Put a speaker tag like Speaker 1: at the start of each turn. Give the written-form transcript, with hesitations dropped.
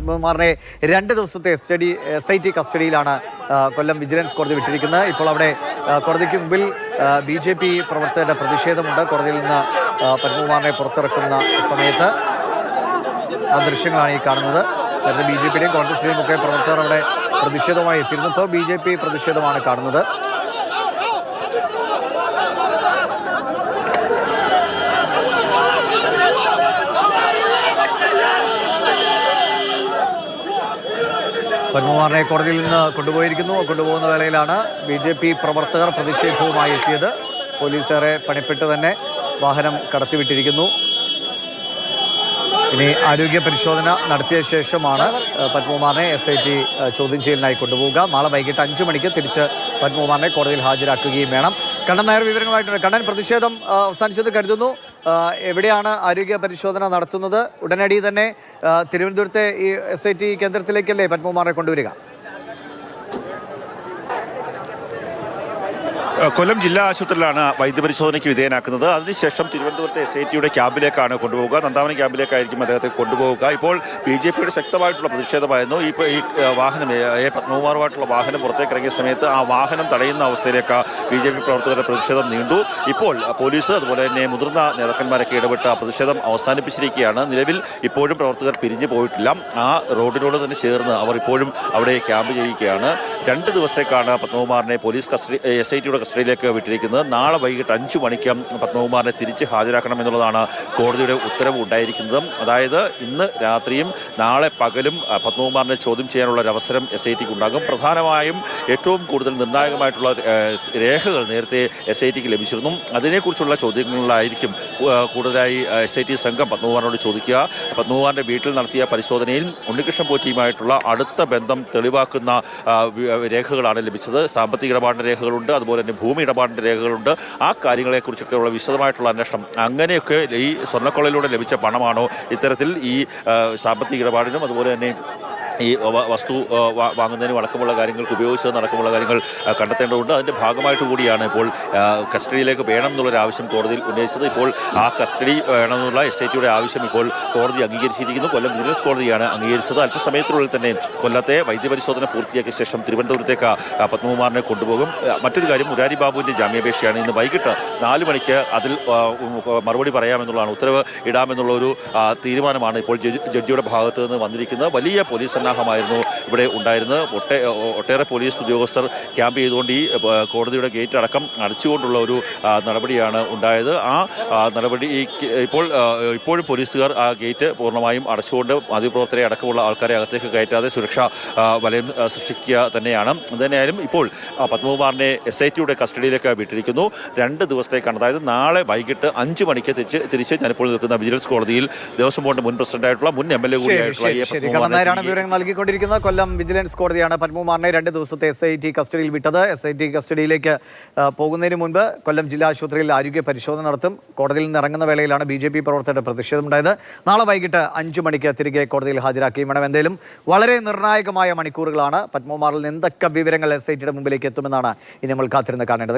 Speaker 1: പത്മകുമാറിനെ 2 ദിവസത്തെ SIT കസ്റ്റഡിയിലാണ് കൊല്ലം vigilance കോടതി വിട്ടിരിക്കുന്നത്. ഇപ്പോൾ അവിടെ കോടതിക്ക് മുമ്പിൽ BJP പ്രവർത്തകരുടെ പ്രതിഷേധമുണ്ട്. കോടതിയിൽ നിന്ന് പത്മകുമാറിനെ പുറത്തിറക്കുന്ന സമയത്ത് ആ ദൃശ്യങ്ങളാണ് ഈ കാണുന്നത്. BJPയുടെയും കോൺഗ്രസിന്റെയും ഒക്കെ പ്രവർത്തകർ അവിടെ പ്രതിഷേധവുമായി എത്തിയിരുന്നു. ഇപ്പോൾ BJP പ്രതിഷേധമാണ് കാണുന്നത്. പത്മകുമാറിനെ കോടതിയിൽ നിന്ന് കൊണ്ടുപോകുന്ന വേളയിലാണ് BJP പ്രവർത്തകർ പ്രതിഷേധവുമായി എത്തിയത്. പോലീസുകാരെ പണിപ്പെട്ട് തന്നെ വാഹനം കടത്തിവിട്ടിരിക്കുന്നു. ഇനി ആരോഗ്യ പരിശോധന നടത്തിയ ശേഷമാണ് പത്മകുമാറിനെ SIT ചോദ്യം ചെയ്യലിനായി കൊണ്ടുപോവുക. നാളെ വൈകിട്ട് 5 മണിക്ക് തിരിച്ച് പത്മകുമാറിനെ കോടതിയിൽ ഹാജരാക്കുകയും വേണം. കണ്ണൻ നായർ വിവരങ്ങളുമായിട്ടുണ്ട്. കണ്ണൻ, പ്രതിഷേധം അവസാനിച്ചത് കരുതുന്നു. എവിടെയാണ് ആരോഗ്യ പരിശോധന നടത്തുന്നത്? ഉടനടി തന്നെ തിരുവനന്തപുരത്തെ ഈ SIT കേന്ദ്രത്തിലേക്കല്ലേ പത്മകുമാറിനെ കൊണ്ടുവരിക?
Speaker 2: കൊല്ലം ജില്ലാ ആശുപത്രിയിലാണ് വൈദ്യപരിശോധനയ്ക്ക് വിധേയനാക്കുന്നത്. അതിനുശേഷം തിരുവനന്തപുരത്തെ SITയുടെ ക്യാമ്പിലേക്കാണ് കൊണ്ടുപോവുക. നന്ദാവനം ക്യാമ്പിലേക്കായിരിക്കും അദ്ദേഹത്തെ കൊണ്ടുപോവുക. ഇപ്പോൾ BJPയുടെ ശക്തമായിട്ടുള്ള പ്രതിഷേധമായിരുന്നു. ഈ വാഹനം പത്മകുമാറുമായിട്ടുള്ള വാഹനം പുറത്തേക്ക് ഇറങ്ങിയ സമയത്ത് ആ വാഹനം തടയുന്ന അവസ്ഥയിലേക്ക് BJP പ്രവർത്തകരുടെ പ്രതിഷേധം നീണ്ടു. ഇപ്പോൾ പോലീസ് അതുപോലെ തന്നെ മുതിർന്ന നേതാക്കന്മാരൊക്കെ ഇടപെട്ട് ആ പ്രതിഷേധം അവസാനിപ്പിച്ചിരിക്കുകയാണ്. നിലവിൽ ഇപ്പോഴും പ്രവർത്തകർ പിരിഞ്ഞു പോയിട്ടില്ല. ആ റോഡിനോട് തന്നെ ചേർന്ന് അവർ ഇപ്പോഴും അവിടെ ക്യാമ്പ് ചെയ്യുകയാണ്. 2 ദിവസത്തേക്കാണ് പത്മകുമാറിനെ പോലീസ് SITയുടെ കസ്റ്റഡിയിലേക്ക് വിട്ടിരിക്കുന്നത്. നാളെ വൈകിട്ട് 5 മണിക്ക് പത്മകുമാറിനെ തിരിച്ച് ഹാജരാക്കണം എന്നുള്ളതാണ് കോടതിയുടെ ഉത്തരവ് ഉണ്ടായിരിക്കുന്നത്. അതായത് ഇന്ന് രാത്രിയും നാളെ പകലും പത്മകുമാറിനെ ചോദ്യം ചെയ്യാനുള്ള ഒരു അവസരം SITക്ക് ഉണ്ടാകും. പ്രധാനമായും ഏറ്റവും കൂടുതൽ നിർണായകമായിട്ടുള്ള രേഖകൾ നേരത്തെ SITക്ക് ലഭിച്ചിരുന്നു. അതിനെക്കുറിച്ചുള്ള ചോദ്യങ്ങളിലായിരിക്കും കൂടുതലായി SIT സംഘം പത്മകുമാറിനോട് ചോദിക്കുക. പത്മകുമാറിൻ്റെ വീട്ടിൽ നടത്തിയ പരിശോധനയിൽ ഉണ്ണികൃഷ്ണൻ പോറ്റിയുമായിട്ടുള്ള അടുത്ത ബന്ധം തെളിവാക്കുന്ന രേഖകളാണ് ലഭിച്ചത്. സാമ്പത്തിക ഇടപാടിൻ്റെ രേഖകളുണ്ട്, അതുപോലെ തന്നെ ഭൂമി ഇടപാടിൻ്റെ രേഖകളുണ്ട്. ആ കാര്യങ്ങളെക്കുറിച്ചൊക്കെയുള്ള വിശദമായിട്ടുള്ള അന്വേഷണം, അങ്ങനെയൊക്കെ ഈ സ്വർണ്ണക്കൊള്ളയിലൂടെ ലഭിച്ച പണമാണോ ഇത്തരത്തിൽ ഈ സാമ്പത്തിക ഇടപാടിനും അതുപോലെ തന്നെ ഈ വസ്തു വാങ്ങുന്നതിനും അടക്കമുള്ള കാര്യങ്ങൾക്ക് ഉപയോഗിച്ചതെന്നടക്കമുള്ള കാര്യങ്ങൾ കണ്ടെത്തേണ്ടതുണ്ട്. അതിൻ്റെ ഭാഗമായിട്ട് കൂടിയാണ് ഇപ്പോൾ കസ്റ്റഡിയിലേക്ക് വേണം എന്നുള്ളൊരു ആവശ്യം കോടതിയിൽ ഉന്നയിച്ചത്. ഇപ്പോൾ ആ കസ്റ്റഡി വേണമെന്നുള്ള SITയുടെ ആവശ്യം ഇപ്പോൾ കോടതി അംഗീകരിച്ചിരിക്കുന്നു. കൊല്ലം വിജിലൻസ് കോടതിയാണ് അംഗീകരിച്ചത്. അല്പസമയത്തിനുള്ളിൽ തന്നെ കൊല്ലത്തെ വൈദ്യപരിശോധന പൂർത്തിയാക്കിയ ശേഷം തിരുവനന്തപുരത്തേക്ക് പത്മകുമാറിനെ കൊണ്ടുപോകും. മറ്റൊരു കാര്യം, മുരാരി ബാബുവിൻ്റെ ജാമ്യാപേക്ഷയാണ്. ഇന്ന് വൈകിട്ട് 4 മണിക്ക് അതിൽ മറുപടി പറയാമെന്നുള്ളതാണ്, ഉത്തരവ് ഇടാമെന്നുള്ള ഒരു തീരുമാനമാണ് ഇപ്പോൾ ജഡ്ജിയുടെ ഭാഗത്ത് നിന്ന് വന്നിരിക്കുന്നത്. വലിയ പോലീസ് സന്നാഹമായിരുന്നു ഇവിടെ ഉണ്ടായിരുന്നത്. ഒട്ടേറെ പോലീസ് ഉദ്യോഗസ്ഥർ ക്യാമ്പ് ചെയ്തുകൊണ്ട് ഈ കോടതിയുടെ ഗേറ്റ് അടക്കം അടച്ചുകൊണ്ടുള്ള ഒരു നടപടിയാണ് ഉണ്ടായത്. ആ നടപടി ഇപ്പോഴും പോലീസുകാർ ആ ഗേറ്റ് പൂർണ്ണമായും അടച്ചുകൊണ്ട് മാധ്യമപ്രവർത്തകരെ അടക്കമുള്ള ആൾക്കാരെ അകത്തേക്ക് കയറ്റാതെ സുരക്ഷാ വലയം സൃഷ്ടിക്കുക തന്നെയാണ്. എന്തായാലും ഇപ്പോൾ പത്മകുമാറിനെ SITയുടെ കസ്റ്റഡിയിലേക്ക് വിട്ടിരിക്കുന്നു. 2 ദിവസത്തേക്കാണ്. അതായത് നാളെ വൈകിട്ട് 5 മണിക്ക് തിരിച്ച് ഞാനിപ്പോൾ നിൽക്കുന്ന വിജിലൻസ് കോടതിയിൽ ദേവസ്വം ബോർഡ് മുൻ പ്രസിഡന്റായിട്ടുള്ള മുൻ MLA കൂടിയായിട്ടുള്ള
Speaker 1: നൽകിക്കൊണ്ടിരിക്കുന്ന കൊല്ലം വിജിലൻസ് കോടതിയാണ് പത്മകുമാറിനെ 2 ദിവസത്തെ SIT കസ്റ്റഡിയിൽ വിട്ടത്. SIT കസ്റ്റഡിയിലേക്ക് പോകുന്നതിന് മുൻപ് കൊല്ലം ജില്ലാ ആശുപത്രിയിൽ ആരോഗ്യ പരിശോധന നടത്തും. കോടതിയിൽ നിന്ന് ഇറങ്ങുന്ന വേളയിലാണ് BJP പ്രവർത്തകരുടെ പ്രതിഷേധമുണ്ടായത്. നാളെ വൈകിട്ട് 5 മണിക്ക് തിരികെ കോടതിയിൽ ഹാജരാക്കുകയും വേണം. എന്തായാലും വളരെ നിർണായകമായ മണിക്കൂറുകളാണ്. പത്മകുമാറിൽ നിന്ന് എന്തൊക്കെ വിവരങ്ങൾ SITയുടെ മുമ്പിലേക്ക് എത്തുമെന്നാണ് ഇനി നമ്മൾ കാത്തിരുന്ന് കാണേണ്ടത്.